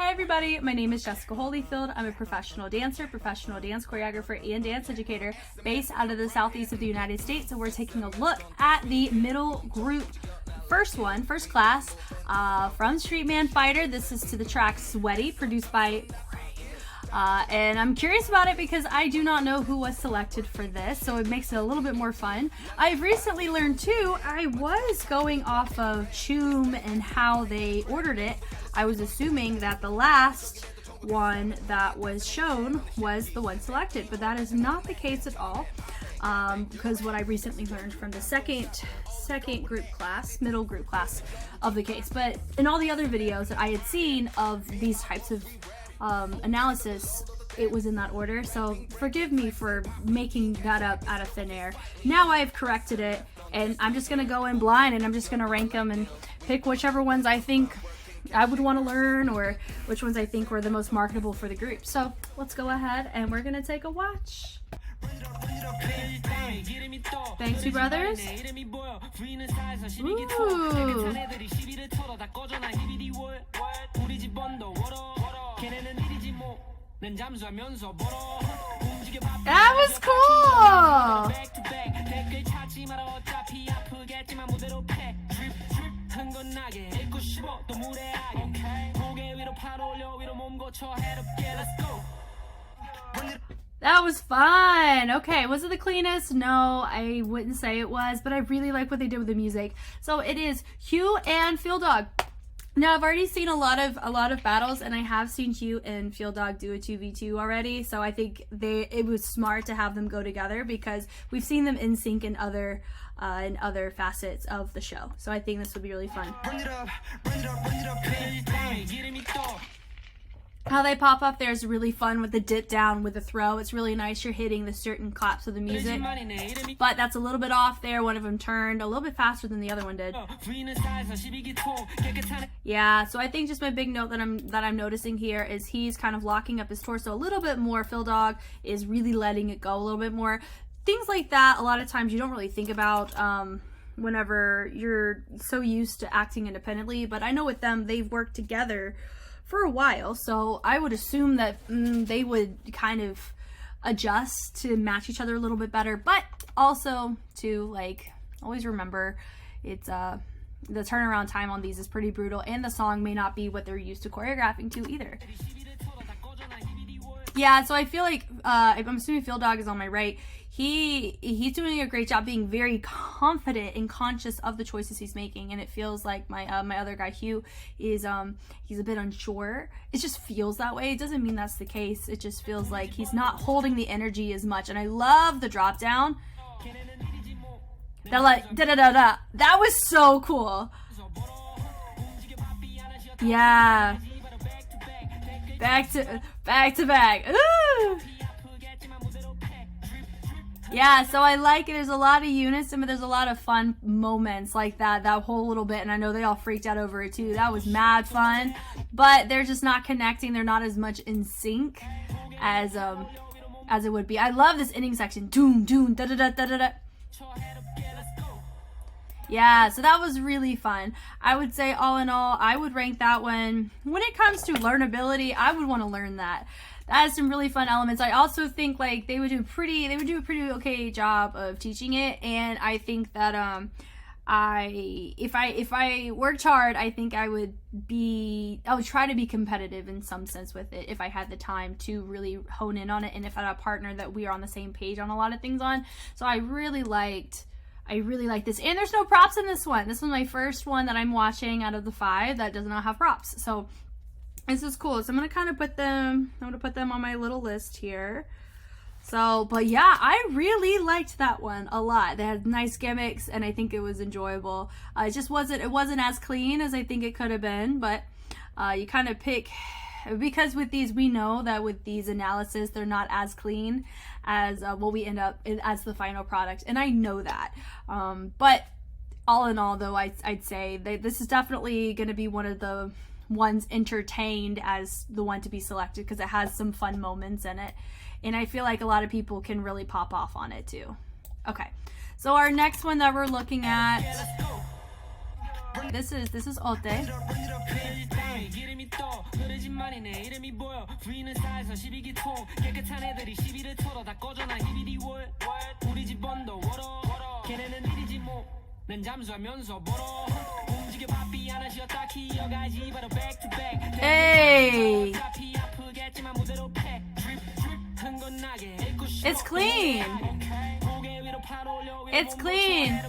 Hi everybody, my name is Jessica Holyfield. I'm a professional dancer, professional dance choreographer, and dance educator based out of the southeast of the United States. And we're taking a look at the middle group first class from Street Man Fighter. This is to the track Sweaty, produced by and I'm curious about it because I do not know who was selected for this, so it makes it a little bit more fun. I've recently learned too, I was going off of Choom and how they ordered it. I was assuming that the last one that was shown was the one selected, but that is not the case at all. Because what I recently learned from the second group class, middle group class of the case. But in all the other videos that I had seen of these types of analysis, it was in that order, so forgive me for making that up out of thin air. Now I've corrected it, and I'm just gonna go in blind and I'm just gonna rank them and pick whichever ones I think I would want to learn or which ones I think were the most marketable for the group. So let's go ahead and we're gonna take a watch. Thanks, you brothers. Ooh. That was cool! That was fun! Okay, was it the cleanest? No, I wouldn't say it was, but I really like what they did with the music. So it is Hugh and Feeldog. Now I've already seen a lot of battles, and I have seen Hugh and Feeldog do a 2v2 already, so I think it was smart to have them go together because we've seen them in sync in other facets of the show. So I think this would be really fun. How they pop up there is really fun with the dip down with the throw. It's really nice. You're hitting the certain claps of the music, but that's a little bit off there. One of them turned a little bit faster than the other one did. Yeah, so I think just my big note that I'm noticing here is he's kind of locking up his torso a little bit more. Feeldog is really letting it go a little bit more. Things like that, a lot of times you don't really think about whenever you're so used to acting independently, but I know with them, they've worked together for a while, so I would assume that they would kind of adjust to match each other a little bit better, but also to like always remember it's the turnaround time on these is pretty brutal, and the song may not be what they're used to choreographing to either. Yeah, so I feel like I'm assuming Feeldog is on my right. He's doing a great job being very confident and conscious of the choices he's making, and it feels like my other guy Hugh is he's a bit unsure. It just feels that way. It doesn't mean that's the case. It just feels like he's not holding the energy as much. And I love the drop down. They're like da da da da. That was so cool. Yeah. Back to back. Ooh. Yeah, so I like it. There's a lot of unison, but there's a lot of fun moments like that whole little bit, and I know they all freaked out over it too. That was mad fun, but they're just not connecting. They're not as much in sync as it would be. I love this ending section. Doom, doom, da da da da da da. Yeah, so that was really fun. I would say all in all, I would rank that one. When it comes to learnability, I would want to learn that. That has some really fun elements. I also think like they would do a pretty okay job of teaching it, and I think that if I worked hard, I think I would try to be competitive in some sense with it if I had the time to really hone in on it, and if I had a partner that we are on the same page on a lot of things on. So I really liked this, and there's no props in this one. This was my first one that I'm watching out of the 5 that does not have props. So this is cool. So I'm gonna put them on my little list here. So, but yeah, I really liked that one a lot. They had nice gimmicks, and I think it was enjoyable. It just wasn't as clean as I think it could have been, but you kind of pick, because with these, we know that with these analysis, they're not as clean as what we end up as the final product, and I know that. But all in all, though, I'd say this is definitely going to be one of the ones entertained as the one to be selected because it has some fun moments in it, and I feel like a lot of people can really pop off on it too. Okay, so our next one that we're looking at, this is Ote. Hey! It's clean! It's clean!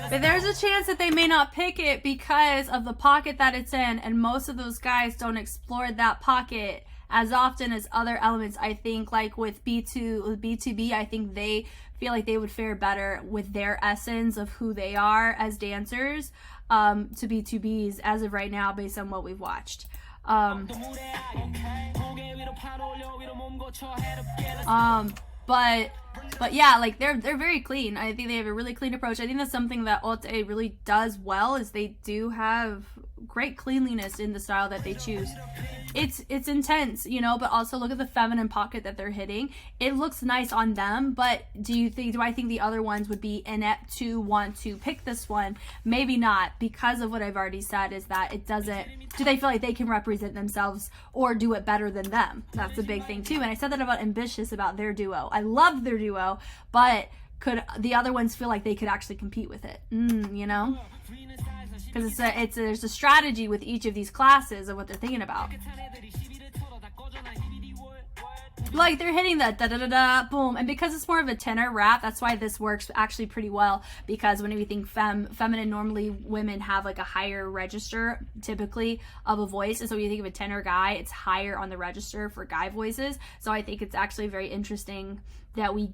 But there's a chance that they may not pick it because of the pocket that it's in, and most of those guys don't explore that pocket as often as other elements. I think like with B2B, I think they feel like they would fare better with their essence of who they are as dancers to B2Bs as of right now based on what we've watched. But yeah, like they're very clean. I think they have a really clean approach. I think that's something that EO-DDAE really does well, is they do have great cleanliness in the style that they choose. It's intense, you know, but also look at the feminine pocket that they're hitting. It looks nice on them, but do I think the other ones would be inept to want to pick this one? Maybe not, because of what I've already said, is that it doesn't, do they feel like they can represent themselves or do it better than them? That's a big thing too. And I said that about Ambitious, about their duo. I loved their duo, but could the other ones feel like they could actually compete with it? You know? Because there's a strategy with each of these classes of what they're thinking about. Like they're hitting the da da da da boom, and because it's more of a tenor rap, that's why this works actually pretty well. Because when we think feminine, normally women have like a higher register typically of a voice, and so when you think of a tenor guy, it's higher on the register for guy voices. So I think it's actually very interesting that we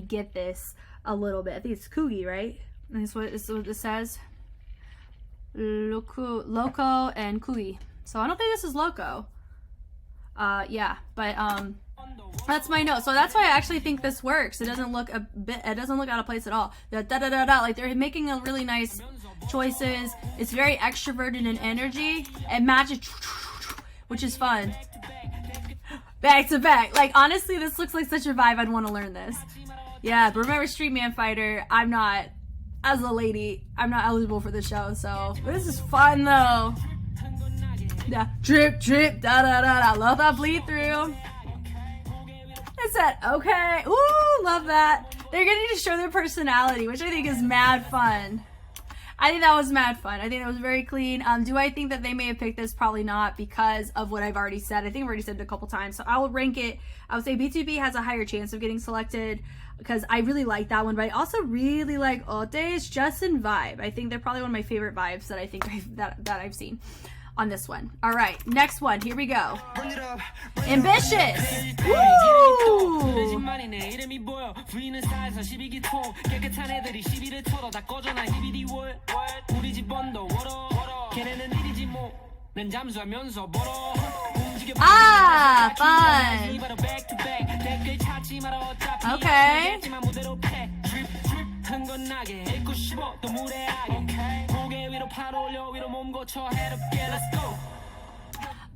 get this a little bit. I think it's Coogie, right? And that's what it says. Loco and Coogie. So I don't think this is Loco. Yeah, but that's my note. So that's why I actually think this works. It doesn't look out of place at all. The da da da da, like they're making a really nice choices. It's very extroverted in energy and matches, which is fun. Back to back. Like honestly, this looks like such a vibe. I'd want to learn this. Yeah, but remember, Street Man Fighter. I'm not. As a lady, I'm not eligible for the show, so this is fun though. Yeah, drip, drip, da da da da. Love that bleed through. It's that okay. Ooh, love that. They're getting to show their personality, which I think is mad fun. I think that was mad fun. I think that was very clean. Do I think that they may have picked this? Probably not, because of what I've already said. I think I've already said it a couple times, so I will rank it. I would say B2B has a higher chance of getting selected, because I really like that one, but I also really like EO-DDAE's just in vibe. I think they're probably one of my favorite vibes that I think that I've seen on this one. All right, next one. Here we go. Ambitious. Woo! Ah, fun. Okay.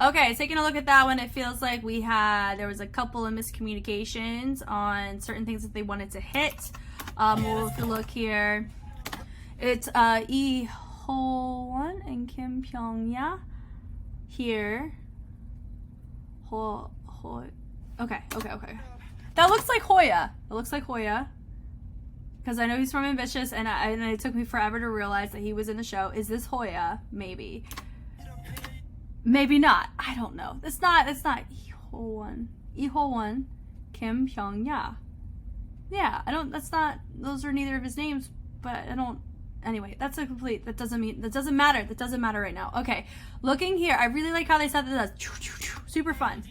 Okay, taking a look at that one, it feels like there was a couple of miscommunications on certain things that they wanted to hit. We'll have to look here. It's E-Ho-1 and Kim Pyong-ya here. Okay. That looks like Hoya. It looks like Hoya. Because I know he's from Ambitious, and it took me forever to realize that he was in the show. Is this Hoya? Maybe. Maybe not. I don't know. It's not E-Ho-1. E-Ho-1, Kim Pyong-ya. Yeah, those are neither of his names, but I don't, anyway, that doesn't matter. That doesn't matter right now. Okay, looking here, I really like how they set this up. Super fun.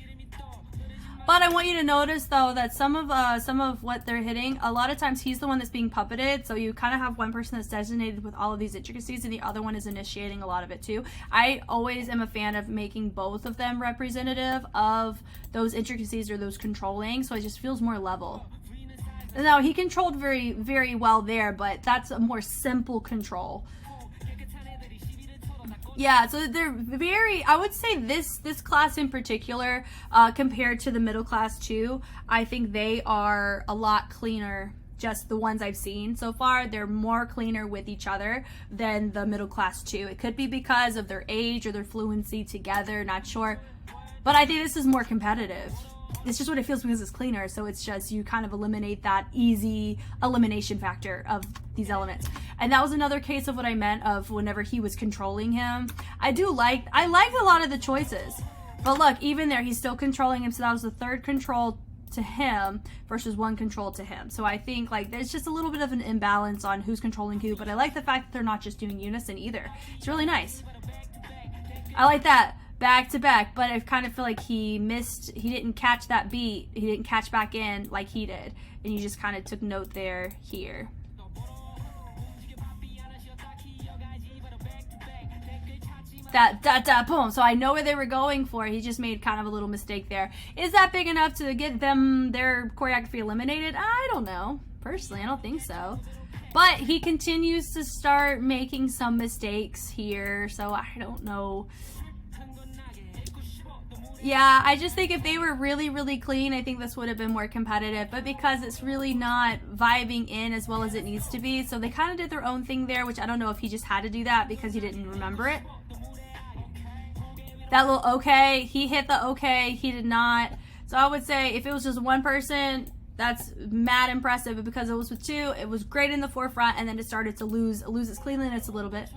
But I want you to notice though that some of what they're hitting, a lot of times he's the one that's being puppeted, so you kind of have one person that's designated with all of these intricacies and the other one is initiating a lot of it too. I always am a fan of making both of them representative of those intricacies or those controlling, so it just feels more level. Now he controlled very, very well there, but that's a more simple control. Yeah, so they're very, I would say this class in particular, compared to the middle class too, I think they are a lot cleaner. Just the ones I've seen so far, they're more cleaner with each other than the middle class too. It could be because of their age or their fluency together, not sure. But I think this is more competitive. It's just what it feels because it's cleaner, so it's just you kind of eliminate that easy elimination factor of these elements. And that was another case of what I meant of whenever he was controlling him. I liked a lot of the choices. But look, even there, he's still controlling him, so that was the third control to him versus one control to him. So I think like there's just a little bit of an imbalance on who's controlling who, but I like the fact that they're not just doing unison either. It's really nice. I like that. Back to back, but I kind of feel like he didn't catch that beat, he didn't catch back in like he did, and you just kind of took note there here. That boom. So I know where they were going for. He just made kind of a little mistake there. Is that big enough to get their choreography eliminated? I don't know. Personally, I don't think so. But he continues to start making some mistakes here, so I don't know. Yeah, I just think if they were really, really clean, I think this would have been more competitive. But because it's really not vibing in as well as it needs to be, so they kind of did their own thing there, which I don't know if he just had to do that because he didn't remember it. That little okay, he hit the okay, he did not. So I would say if it was just one person, that's mad impressive. But because it was with two, it was great in the forefront, and then it started to lose its cleanliness a little bit.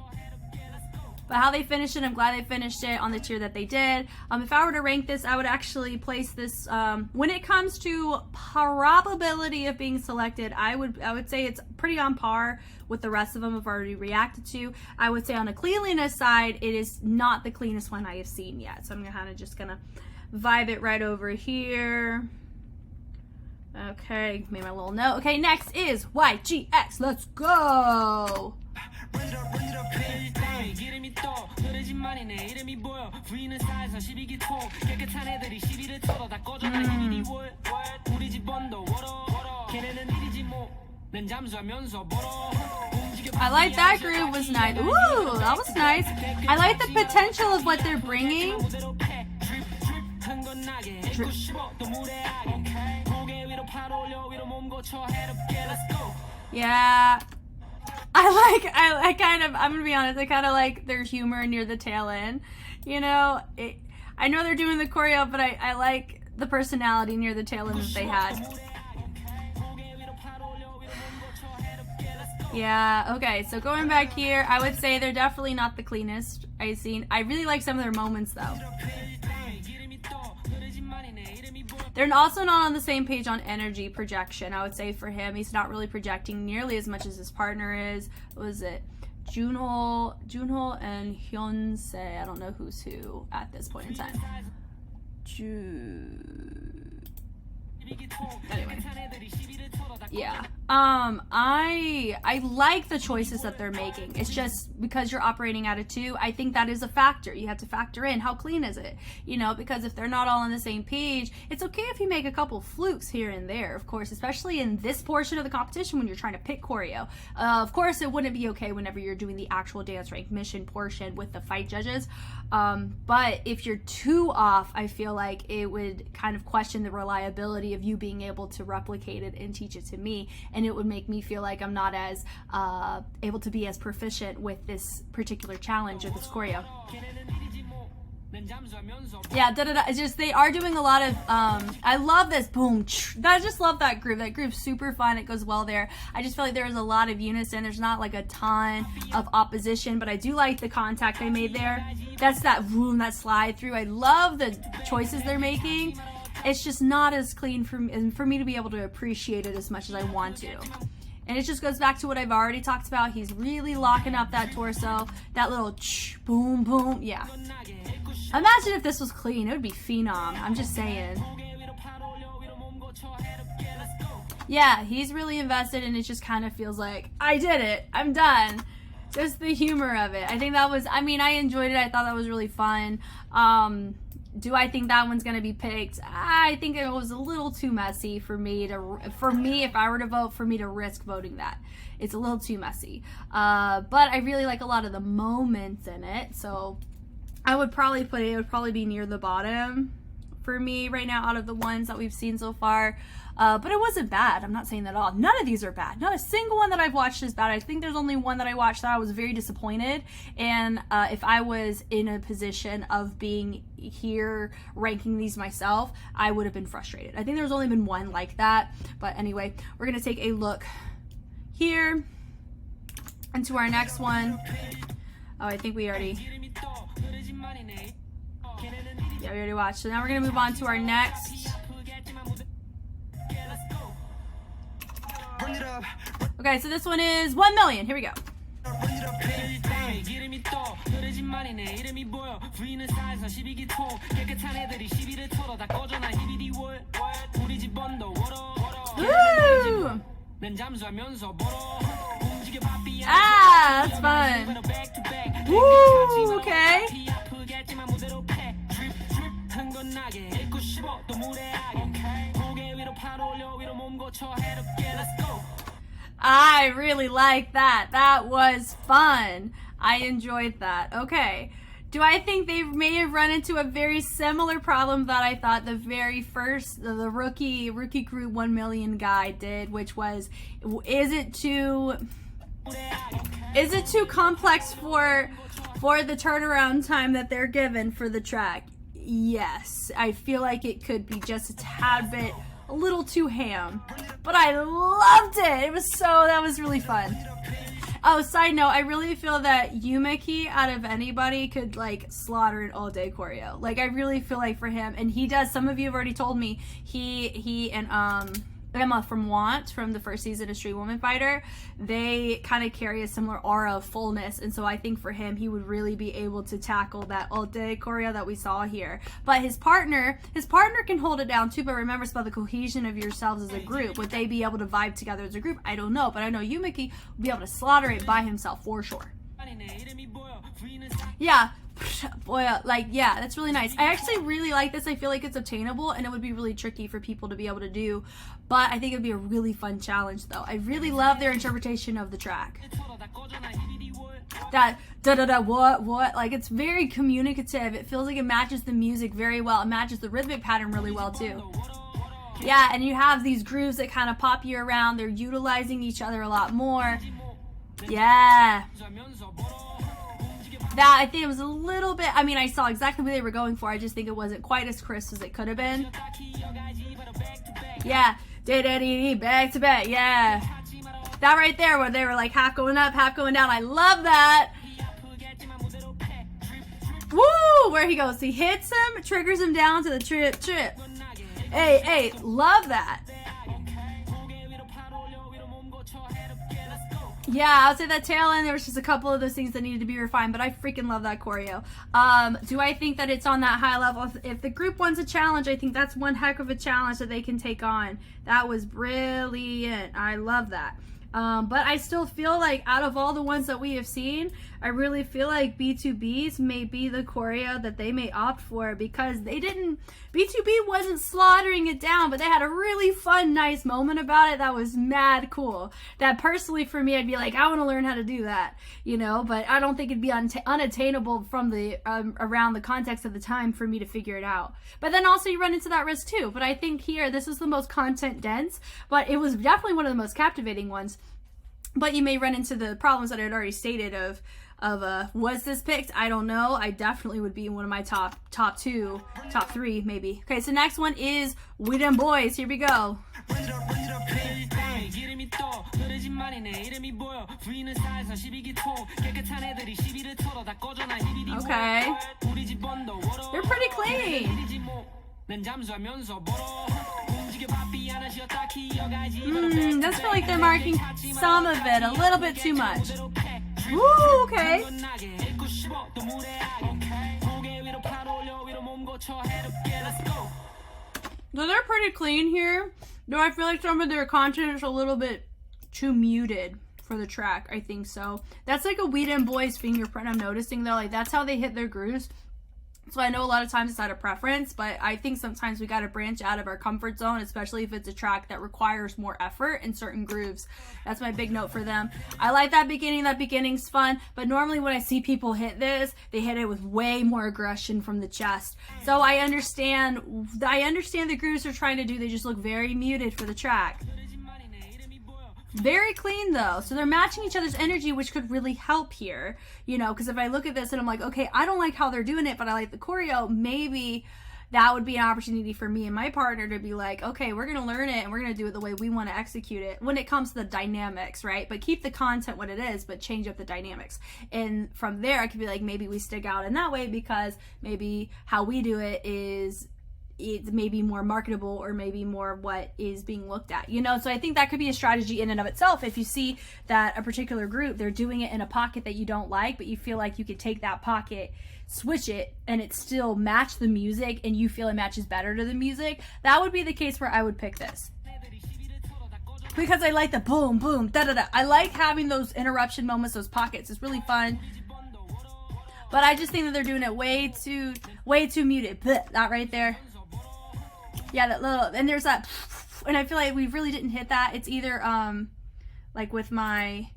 But how they finished it, I'm glad they finished it on the tier that they did. If I were to rank this, I would actually place this, when it comes to probability of being selected, I would say it's pretty on par with the rest of them I've already reacted to. I would say on the cleanliness side, it is not the cleanest one I have seen yet. So I'm kind of just gonna vibe it right over here. Okay, made my little note. Okay, next is YGX. Let's go. I like that groove, was nice. Ooh, that was nice. I like the potential of what they're bringing. Yeah. I'm gonna be honest, I kind of like their humor near the tail end. You know, I know they're doing the choreo, but I like the personality near the tail end that they had. Yeah, okay, so going back here, I would say they're definitely not the cleanest I've seen. I really like some of their moments, though. They're also not on the same page on energy projection. I would say for him, he's not really projecting nearly as much as his partner is. What was it? Junho and Hyunse. I don't know who's who at this point in time. Anyway. Yeah. I like the choices that they're making. It's just because you're operating at a 2, I think that is a factor. You have to factor in how clean is it, you know, because if they're not all on the same page, it's okay if you make a couple flukes here and there, of course, especially in this portion of the competition when you're trying to pick choreo. Of course, it wouldn't be okay whenever you're doing the actual dance rank mission portion with the fight judges. But if you're too off, I feel like it would kind of question the reliability of you being able to replicate it and teach it to me, and it would make me feel like I'm not as able to be as proficient with this particular challenge or this choreo. Yeah, it's just they are doing a lot of I love this boom. I just love that groove. That groove's super fun. It goes well there. I just feel like there's a lot of unison. There's not like a ton of opposition, but I do like the contact they made there. That's that boom, that slide through. I love the choices they're making. It's just not as clean for me to be able to appreciate it as much as I want to. And it just goes back to what I've already talked about. He's really locking up that torso. That little boom, boom. Yeah. Imagine if this was clean. It would be phenom. I'm just saying. Yeah, he's really invested, and it just kind of feels like, I did it. I'm done. Just the humor of it. I think that was, I mean, I enjoyed it. I thought that was really fun. Do I think that one's going to be picked? I think it was a little too messy for me, if I were to vote, for me to risk voting that. It's a little too messy. But I really like a lot of the moments in it. So I would probably put it, would probably be near the bottom for me right now out of the ones that we've seen so far. But it wasn't bad. I'm not saying that at all. None of these are bad. Not a single one that I've watched is bad. I think there's only one that I watched that I was very disappointed. And if I was in a position of being here ranking these myself, I would have been frustrated. I think there's only been one like that. But anyway, we're going to take a look here into our next one. Oh, I think we already... Yeah, we already watched. So now we're going to move on to our next... Okay, so this one is 1 million. Here we go. Woo! Ah, that's fun. Woo, okay. I really like that. That was fun. I enjoyed that. Okay. Do I think they may have run into a very similar problem that I thought the very first, the rookie group 1 million guy did, which was, is it too complex for the turnaround time that they're given for the track? Yes. I feel like it could be just a tad bit, a little too ham, but I loved it. That was really fun. Oh, side note, I really feel that Yumeki out of anybody could like slaughter an all day choreo. Like I really feel like for him, and he does. Some of you have already told me he and Emma from Want from the first season of Street Woman Fighter, they kind of carry a similar aura of fullness, and so I think for him he would really be able to tackle that all day choreo that we saw here. But his partner can hold it down too. But remember, it's about the cohesion of yourselves as a group. Would they be able to vibe together as a group? I don't know, but I know Yumeki would be able to slaughter it by himself for sure. Yeah. Boy, like, yeah, that's really nice. I actually really like this. I feel like it's obtainable, and it would be really tricky for people to be able to do, but I think it would be a really fun challenge, though. I really love their interpretation of the track. That da-da-da, what, like, it's very communicative. It feels like it matches the music very well. It matches the rhythmic pattern really well, too. Yeah, and you have these grooves that kind of pop you around. They're utilizing each other a lot more. Yeah. That, I think it was a little bit, I mean, I saw exactly what they were going for. I just think it wasn't quite as crisp as it could have been. Yeah. Back to back. Yeah. That right there where they were like half going up, half going down. I love that. Woo! Where he goes. He hits him, triggers him down to the trip. Hey, love that. Yeah, I would say that tail end, there was just a couple of those things that needed to be refined, but I freaking love that choreo. Do I think that it's on that high level? If the group wants a challenge, I think that's one heck of a challenge that they can take on. That was brilliant. I love that. But I still feel like out of all the ones that we have seen, I really feel like B2B's may be the choreo that they may opt for, because B2B wasn't slaughtering it down, but they had a really fun, nice moment about it that was mad cool. That personally for me, I'd be like, I want to learn how to do that, you know, but I don't think it'd be unattainable from the, around the context of the time for me to figure it out. But then also you run into that risk too. But I think here, this is the most content dense, but it was definitely one of the most captivating ones. But you may run into the problems that I had already stated of was this picked? I don't know. I definitely would be one of my top three, maybe. Okay, so next one is WEDEMBOYZ. Here we go. Okay. They're pretty clean. Does feel like they're marking some of it a little bit too much. Woo, okay. So they're pretty clean here. Do I feel like some of their content is a little bit too muted for the track? I think so. That's like a WEDEMBOYZ fingerprint I'm noticing though. Like that's how they hit their grooves. So I know a lot of times it's out of preference, but I think sometimes we got to branch out of our comfort zone, especially if it's a track that requires more effort in certain grooves. That's my big note for them. I like that beginning. That beginning's fun, but normally when I see people hit this, they hit it with way more aggression from the chest. So I understand the grooves they're trying to do. They just look very muted for the track. Very clean though, so they're matching each other's energy, which could really help here, you know, because if I look at this and I'm like, okay, I don't like how they're doing it, but I like the choreo, maybe that would be an opportunity for me and my partner to be like, okay, we're gonna learn it and we're gonna do it the way we want to execute it when it comes to the dynamics, right? But keep the content what it is, but change up the dynamics. And from there I could be like, maybe we stick out in that way because maybe how we do it is it's maybe more marketable or maybe more what is being looked at, you know? So I think that could be a strategy in and of itself. If you see that a particular group, they're doing it in a pocket that you don't like, but you feel like you could take that pocket, switch it, and it still match the music and you feel it matches better to the music, that would be the case where I would pick this. Because I like the boom, boom, da da da. I like having those interruption moments, those pockets. It's really fun. But I just think that they're doing it way too muted. Blech, that right there. Yeah, that little, and there's that, and I feel like we really didn't hit that. It's either, like with my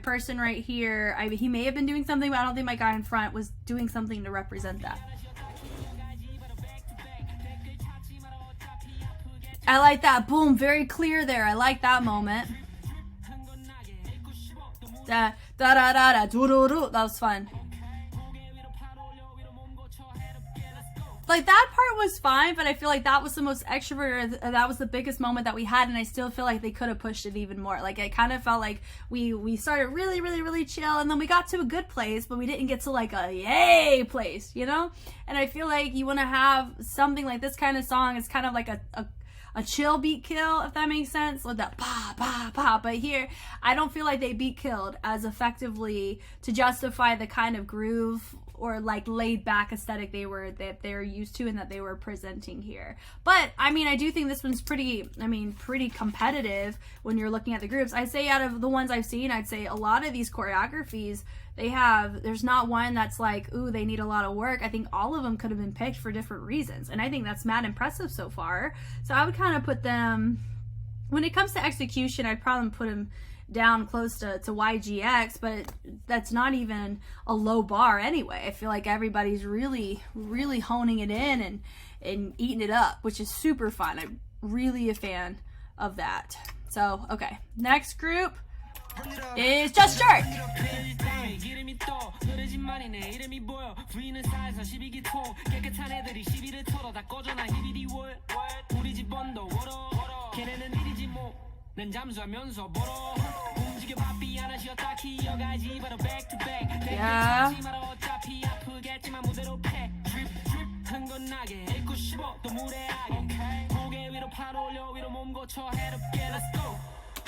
person right here, he may have been doing something, but I don't think my guy in front was doing something to represent that. I like that, boom, very clear there. I like that moment. Da da da da da, doo doo doo. That was fun. Like, that part was fine, but I feel like that was the most extroverted, that was the biggest moment that we had, and I still feel like they could have pushed it even more. Like, I kind of felt like we started really chill, and then we got to a good place, but we didn't get to, like, a yay place, you know? And I feel like you want to have something like this kind of song. It's kind of like a chill beat kill, if that makes sense, with that pa pa pa. But here, I don't feel like they beat killed as effectively to justify the kind of groove or like laid back aesthetic they're used to and that they were presenting here. But I mean, I do think this one's pretty competitive when you're looking at the groups. I'd say out of the ones I've seen, I'd say a lot of these choreographies, there's not one that's like, ooh, they need a lot of work. I think all of them could have been picked for different reasons, and I think that's mad impressive so far. So I would kind of put them, when it comes to execution, I'd probably put them down close to YGX, but that's not even a low bar anyway. I feel like everybody's really honing it in and eating it up, which is super fun. I'm really a fan of that. So, okay, next group is Just Shirt. Yeah.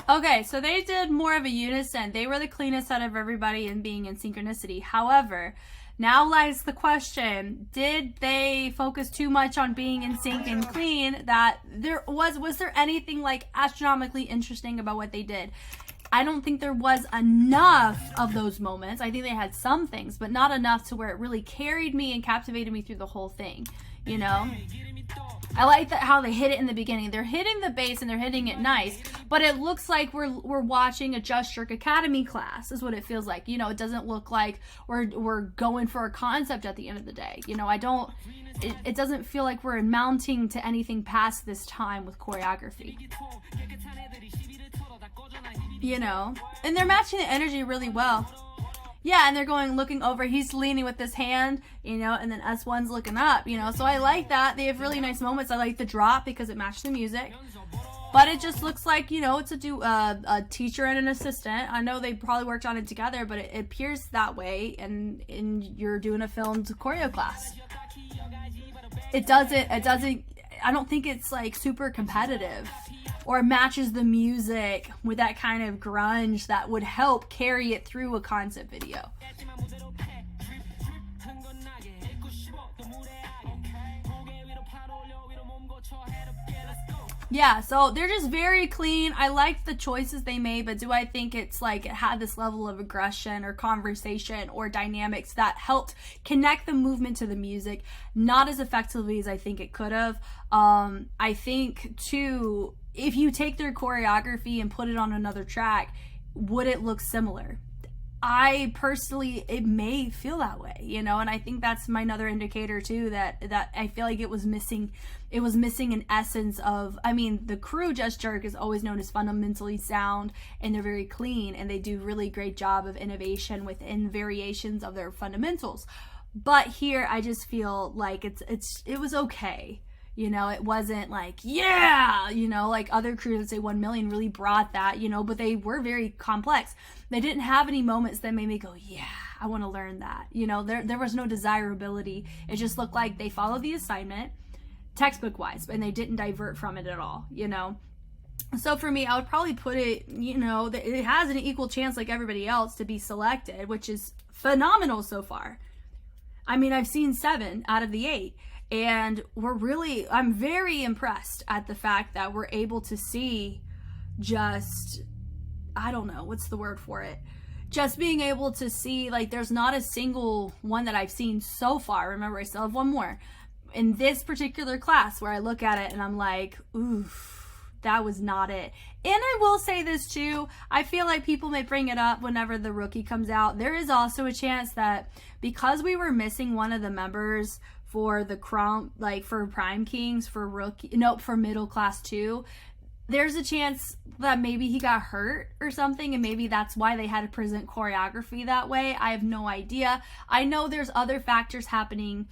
Okay, so they did more of a unison. They were the cleanest out of everybody in being in synchronicity. However, now lies the question, did they focus too much on being in sync and clean that was there anything like astronomically interesting about what they did? I don't think there was enough of those moments. I think they had some things, but not enough to where it really carried me and captivated me through the whole thing, you know? I like how they hit it in the beginning. They're hitting the bass and they're hitting it nice, but it looks like we're watching a Just Jerk Academy class is what it feels like. You know, it doesn't look like we're going for a concept at the end of the day. You know, it doesn't feel like we're mounting to anything past this time with choreography. You know, and they're matching the energy really well. Yeah, and they're looking over. He's leaning with this hand, you know, and then S.One's looking up, you know. So I like that. They have really nice moments. I like the drop because it matched the music. But it just looks like, you know, it's a teacher and an assistant. I know they probably worked on it together, but it appears that way, and you're doing a filmed choreo class. It doesn't, I don't think it's like super competitive or matches the music with that kind of grunge that would help carry it through a concept video. Yeah, so they're just very clean. I liked the choices they made, but do I think it's like it had this level of aggression or conversation or dynamics that helped connect the movement to the music? Not as effectively as I think it could have. I think too, if you take their choreography and put it on another track, would it look similar? I personally, it may feel that way, you know, and I think that's my another indicator too, that I feel like it was missing an essence of, I mean, the crew Just Jerk is always known as fundamentally sound, and they're very clean, and they do really great job of innovation within variations of their fundamentals. But here, I just feel like it was okay. You know, it wasn't like, yeah, you know, like other crews that say 1 million really brought that, you know, but they were very complex. They didn't have any moments that made me go, yeah, I want to learn that. You know, there was no desirability. It just looked like they followed the assignment textbook wise, and they didn't divert from it at all, you know. So for me, I would probably put it, you know, it has an equal chance like everybody else to be selected, which is phenomenal so far. I mean, I've seen 7 out of the 8. And I'm very impressed at the fact that we're able to see just, I don't know, what's the word for it? Just being able to see, like, there's not a single one that I've seen so far. Remember, I still have one more in this particular class where I look at it and I'm like, oof, that was not it. And I will say this too, I feel like people may bring it up whenever the rookie comes out. There is also a chance that because we were missing one of the members for the crown, like for PRIMEKINGZ, for middle class 2, there's a chance that maybe he got hurt or something, and maybe that's why they had to present choreography that way. I have no idea. I know there's other factors happening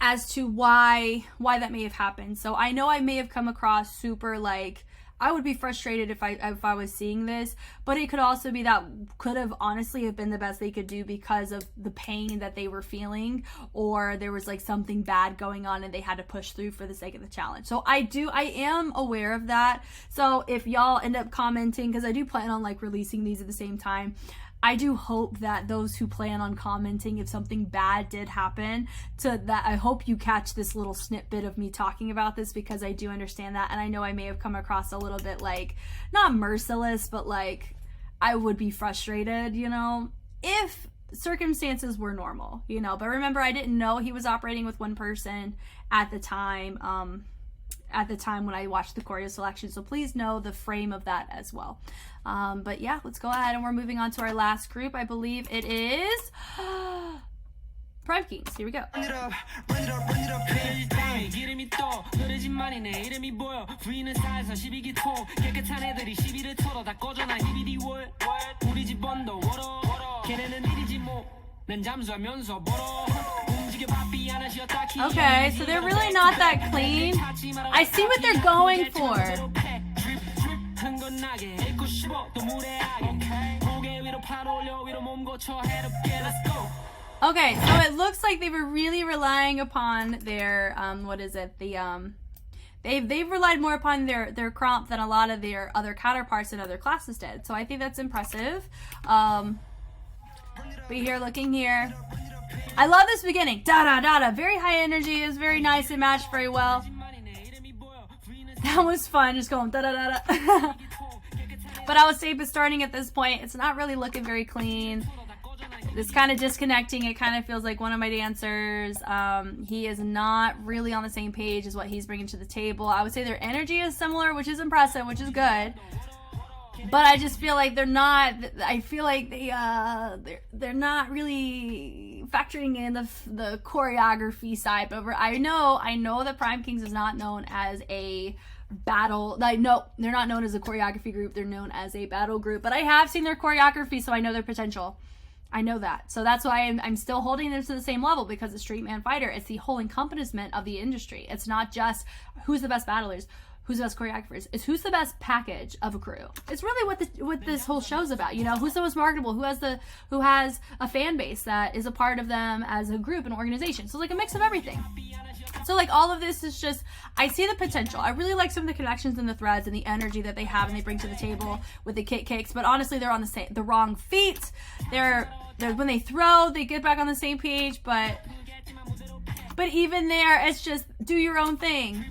as to why that may have happened. So I know I may have come across super like, I would be frustrated if I was seeing this, but it could also be that could have honestly have been the best they could do because of the pain that they were feeling, or there was like something bad going on and they had to push through for the sake of the challenge. So I am aware of that. So if y'all end up commenting, because I do plan on like releasing these at the same time, I do hope that those who plan on commenting if something bad did happen, I hope you catch this little snippet of me talking about this, because I do understand that, and I know I may have come across a little bit like, not merciless, but like I would be frustrated, you know, if circumstances were normal, you know. But remember, I didn't know he was operating with one person at the time when I watched the choreo selection, so please know the frame of that as well. But yeah, let's go ahead and we're moving on to our last group. I believe it is PRIMEKINGZ. Here we go. Okay, so they're really not that clean. I see what they're going for. Okay, so it looks like they were really relying upon their they've relied more upon their cromp than a lot of their other counterparts in other classes did. So I think that's impressive. But here, looking here, I love this beginning. Da da da da. Very high energy. It was very nice. It matched very well. That was fun. Just going da da da da. But I would say, but starting at this point, it's not really looking very clean. It's kind of disconnecting. It kind of feels like one of my dancers. He is not really on the same page as what he's bringing to the table. I would say their energy is similar, which is impressive, which is good. But I just feel like they're not. I feel like they're not really factoring in the choreography side. But I know that PRIMEKINGZ is not known as a battle. Like, no, they're not known as a choreography group. They're known as a battle group. But I have seen their choreography, so I know their potential. I know that. So that's why I'm still holding them to the same level, because the Street Man Fighter, it's the whole encompassment of the industry. It's not just who's the best battlers, who's the best choreographers. It's who's the best package of a crew. It's really what this whole show's about. You know, who's the most marketable, who has a fan base that is a part of them as a group and organization. So like a mix of everything. So like all of this is just, I see the potential. I really like some of the connections and the threads and the energy that they have and they bring to the table with the kick kicks. But honestly, they're on the wrong feet. They're when they throw, they get back on the same page. But even there, it's just do your own thing.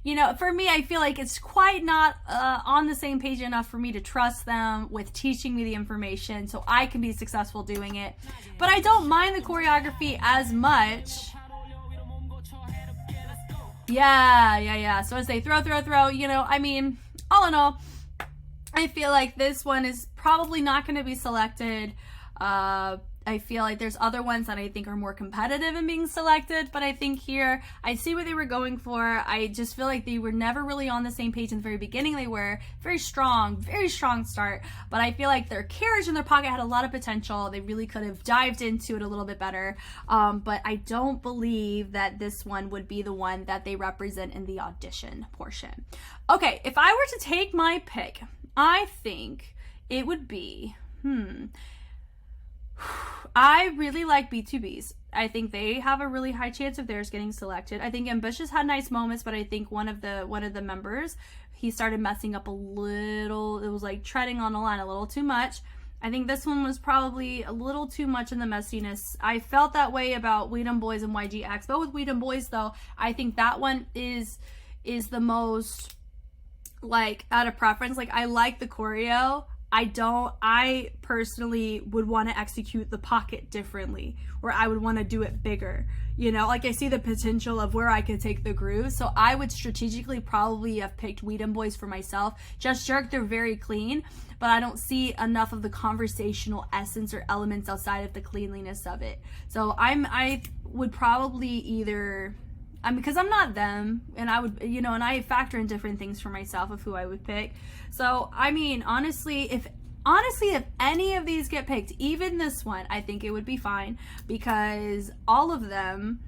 you know, for me, I feel like it's quite not on the same page enough for me to trust them with teaching me the information so I can be successful doing it. But I don't mind the choreography as much. Yeah. So as they throw, you know, I mean, all in all, I feel like this one is probably not going to be selected. I feel like there's other ones that I think are more competitive in being selected, but I think here, I see what they were going for. I just feel like they were never really on the same page in the very beginning. They were very strong start, but I feel like their carriage in their pocket had a lot of potential. They really could have dived into it a little bit better, but I don't believe that this one would be the one that they represent in the audition portion. Okay, if I were to take my pick, I think it would be, I really like BIIB's. I think they have a really high chance of theirs getting selected. I think MBITIOUS had nice moments, but I think one of the members, he started messing up a little. It was like treading on the line a little too much. I think this one was probably a little too much in the messiness. I felt that way about WEDEMBOYZ and YGX, but with WEDEMBOYZ though, I think that one is the most, like, out of preference. Like, I like the choreo. I personally would want to execute the pocket differently, or I would want to do it bigger. You know, like, I see the potential of where I could take the groove. So I would strategically probably have picked WEDEMBOYZ for myself. Just Jerk, they're very clean, but I don't see enough of the conversational essence or elements outside of the cleanliness of it. So I would probably either, because I'm not them, and I would, you know, and I factor in different things for myself of who I would pick. So, I mean, honestly, if any of these get picked, even this one, I think it would be fine, because all of them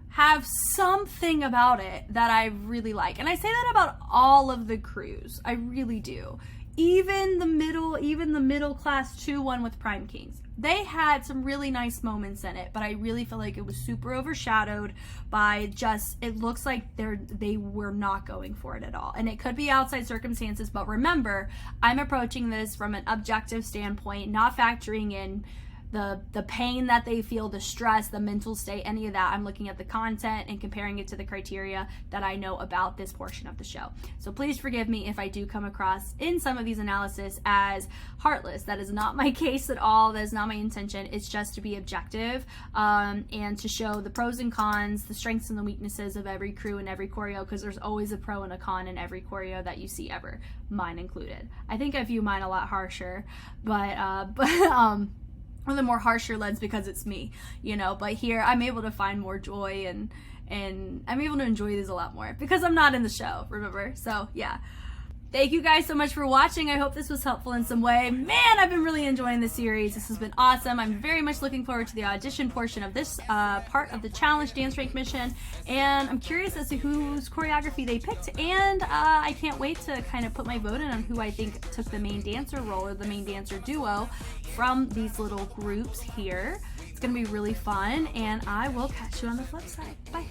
have something about it that I really like. And I say that about all of the crews. I really do. Even the middle class 2-1 with PRIMEKINGZ. They had some really nice moments in it, but I really feel like it was super overshadowed by just, it looks like they were not going for it at all. And it could be outside circumstances, but remember, I'm approaching this from an objective standpoint, not factoring in the pain that they feel, the stress, the mental state, any of that. I'm looking at the content and comparing it to the criteria that I know about this portion of the show. So please forgive me if I do come across in some of these analysis as heartless. That is not my case at all. That is not my intention. It's just to be objective, and to show the pros and cons, the strengths and the weaknesses of every crew and every choreo, because there's always a pro and a con in every choreo that you see ever, mine included. I think I view mine a lot harsher, or the more harsher lens, because it's me, you know, but here I'm able to find more joy and I'm able to enjoy these a lot more because I'm not in the show, remember? So yeah. Thank you guys so much for watching. I hope this was helpful in some way. Man, I've been really enjoying this series. This has been awesome. I'm very much looking forward to the audition portion of this part of the challenge dance rank mission. And I'm curious as to whose choreography they picked. And I can't wait to kind of put my vote in on who I think took the main dancer role or the main dancer duo from these little groups here. It's going to be really fun. And I will catch you on the flip side. Bye.